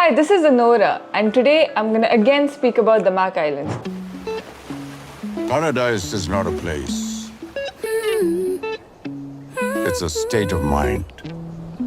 Hi, this is Anora, and today I'm going to again speak about the Mac Islands. Paradise is not a place. It's a state of mind.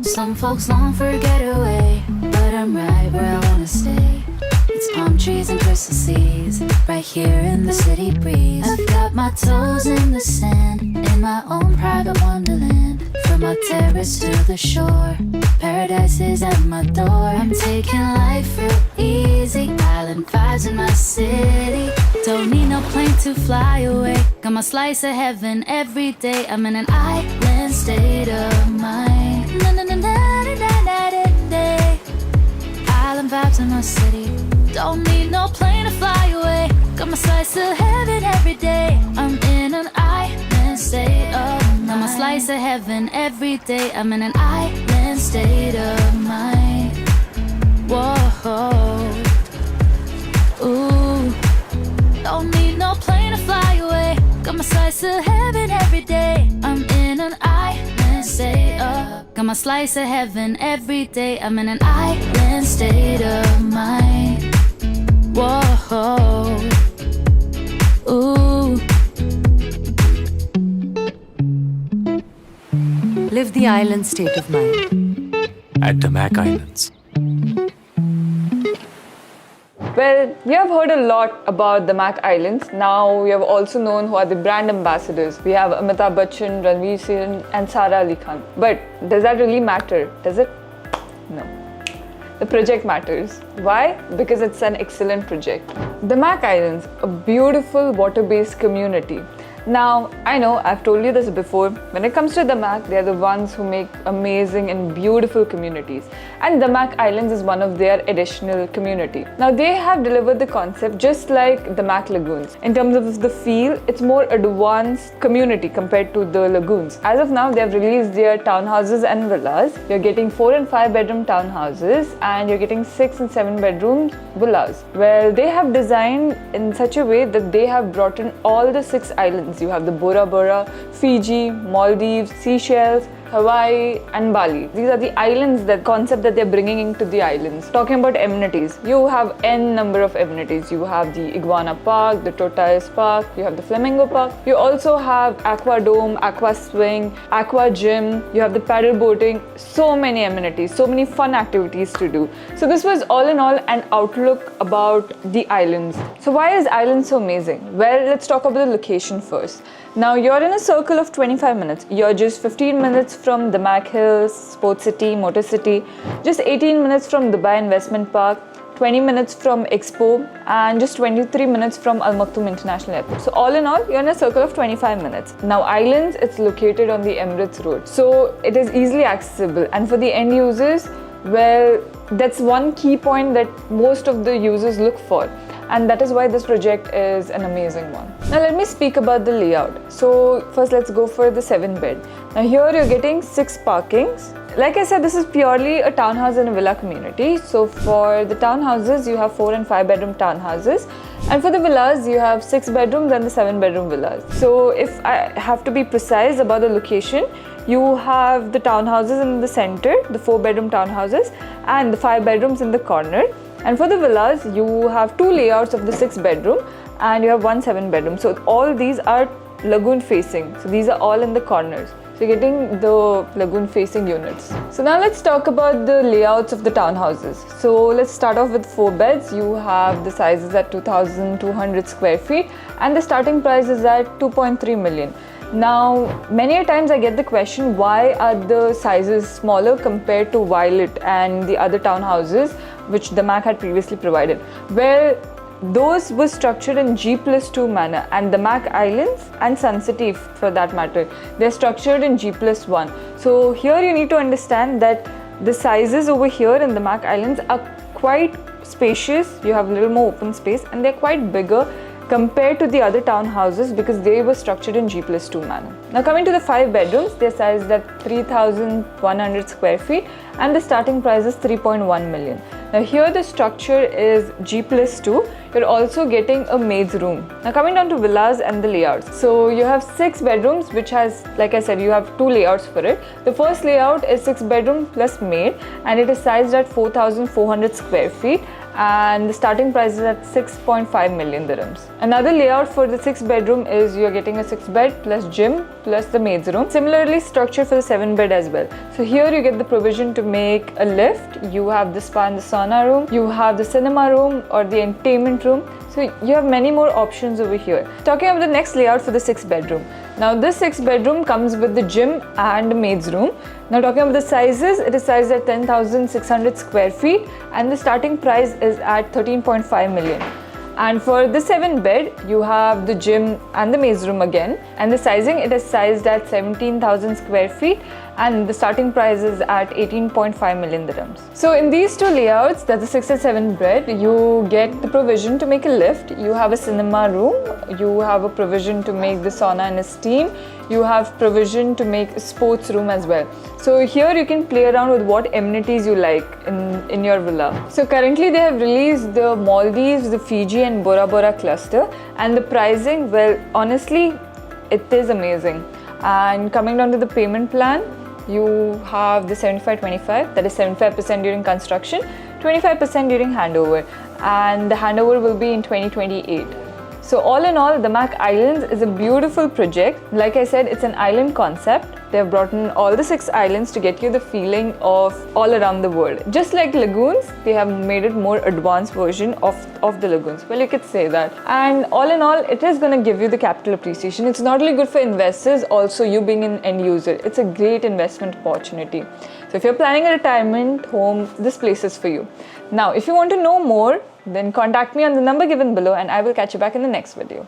Some folks long for a getaway, but I'm right where I wanna stay. It's palm trees and crystal seas, right here in the city breeze. I've got my toes in the sand, in my own private wonderland. From our terrace to the shore, paradise is at my door. I'm taking life real easy, island vibes in my city. Don't need no plane to fly away, got my slice of heaven every day. I'm in an island state of mind. Island vibes in my city. Don't need no plane to fly away, got my slice of heaven every day. I'm in an island state of mind. Got my slice of heaven every day. I'm in an island state of mind. Whoa, ooh. Don't need no plane to fly away, got my slice of heaven every day. I'm in an island state of. Got my slice of heaven every day. I'm in an island state of mind. Whoa, ooh. Live the island state of mind at the Mac Islands. Well, you have heard a lot about the Mac Islands. Now you have also known who are the brand ambassadors. We have Amitabh Bachchan, Ranveer Singh and Sara Ali Khan. But does that really matter? Does it? No. The project matters. Why? Because it's an excellent project. The Mac Islands, a beautiful water-based community. Now, I know I've told you this before, when it comes to the Mac, they're the ones who make amazing and beautiful communities. And the Mac Islands is one of their additional community. Now, they have delivered the concept just like the Mac Lagoons. In terms of the feel, it's more advanced community compared to the lagoons. As of now, they have released their townhouses and villas. You're getting 4 and 5 bedroom townhouses and you're getting 6 and 7 bedroom villas. Well, they have designed in such a way that they have brought in all the 6 islands. You have the Bora Bora, Fiji, Maldives, Seychelles, Hawaii and Bali. These are the islands, that concept that they're bringing into the islands. Talking about amenities, you have n number of amenities. You have the Iguana Park, the Tortoise Park, you have the Flamingo Park. You also have Aqua Dome, Aqua Swing, Aqua Gym, you have the paddle boating. So many amenities, so many fun activities to do. So this was all in all an outlook about the islands. So why is island so amazing? Well, let's talk about the location first. Now you're in a circle of 25 minutes. You're just 15 minutes from the Mac Hills, Sports City, Motor City, just 18 minutes from Dubai Investment Park, 20 minutes from Expo, and just 23 minutes from Al Maktoum International Airport. So all in all, you're in a circle of 25 minutes. Now Islands, it's located on the Emirates Road. So it is easily accessible. And for the end users, well, that's one key point that most of the users look for. And that is why this project is an amazing one. Now let me speak about the layout. So first let's go for the 7 bed. Now here you're getting 6 parkings. Like I said, this is purely a townhouse and a villa community. So for the townhouses, you have 4 and 5 bedroom townhouses. And for the villas, you have 6 bedrooms and the 7 bedroom villas. So if I have to be precise about the location, you have the townhouses in the center, the 4 bedroom townhouses, and the 5 bedrooms in the corner. And for the villas, you have 2 layouts of the 6 bedroom and you have 1 7 bedroom. So all these are lagoon facing. So these are all in the corners. So you're getting the lagoon facing units. So now let's talk about the layouts of the townhouses. So let's start off with 4 beds. You have the sizes at 2,200 square feet and the starting price is at 2.3 million. Now, many a times I get the question, why are the sizes smaller compared to Violet and the other townhouses which the Mac had previously provided? Well, those were structured in G+2 manner, and the Mac Islands and Sun City for that matter, they're structured in G+1. So here you need to understand that the sizes over here in the Mac Islands are quite spacious. You have a little more open space and they're quite bigger compared to the other townhouses because they were structured in G+2 manner. Now coming to the 5 bedrooms, they're sized at 3,100 square feet and the starting price is 3.1 million. Now here the structure is G+2. You're also getting a maid's room. Now coming down to villas and the layouts. So you have 6 bedrooms, which has, like I said, you have 2 layouts for it. The first layout is 6 bedroom plus maid, and it is sized at 4,400 square feet, and the starting price is at 6.5 million dirhams. Another layout for the 6 bedroom is you're getting a 6 bed plus gym plus the maid's room. Similarly structured for the 7 bed as well. So here you get the provision to make a lift, you have the spa and the sauna room, you have the cinema room or the entertainment room. So you have many more options over here. Talking about the next layout for the 6 bedroom. Now this 6 bedroom comes with the gym and maid's room. Now talking about the sizes, it is sized at 10,600 square feet and the starting price is at 13.5 million. And for the 7 bed, you have the gym and the maid's room again, and the sizing, it is sized at 17,000 square feet and the starting price is at 18.5 million dirhams. So in these 2 layouts, that's the 6 and 7 bed, you get the provision to make a lift, you have a cinema room, you have a provision to make the sauna and a steam, you have provision to make a sports room as well. So here you can play around with what amenities you like in your villa. So currently they have released the Maldives, the Fiji and Bora Bora cluster, and the pricing, well, honestly, it is amazing. And coming down to the payment plan, you have the 75-25, that is 75% during construction, 25% during handover, and the handover will be in 2028. So all in all, the Mac Islands is a beautiful project. Like I said, it's an island concept. They have brought in all the 6 islands to get you the feeling of all around the world. Just like lagoons, they have made it more advanced version of the lagoons. Well, you could say that. And all in all, it is going to give you the capital appreciation. It's not only good for investors, also you being an end user. It's a great investment opportunity. So if you're planning a retirement home, this place is for you. Now, if you want to know more, then contact me on the number given below and I will catch you back in the next video.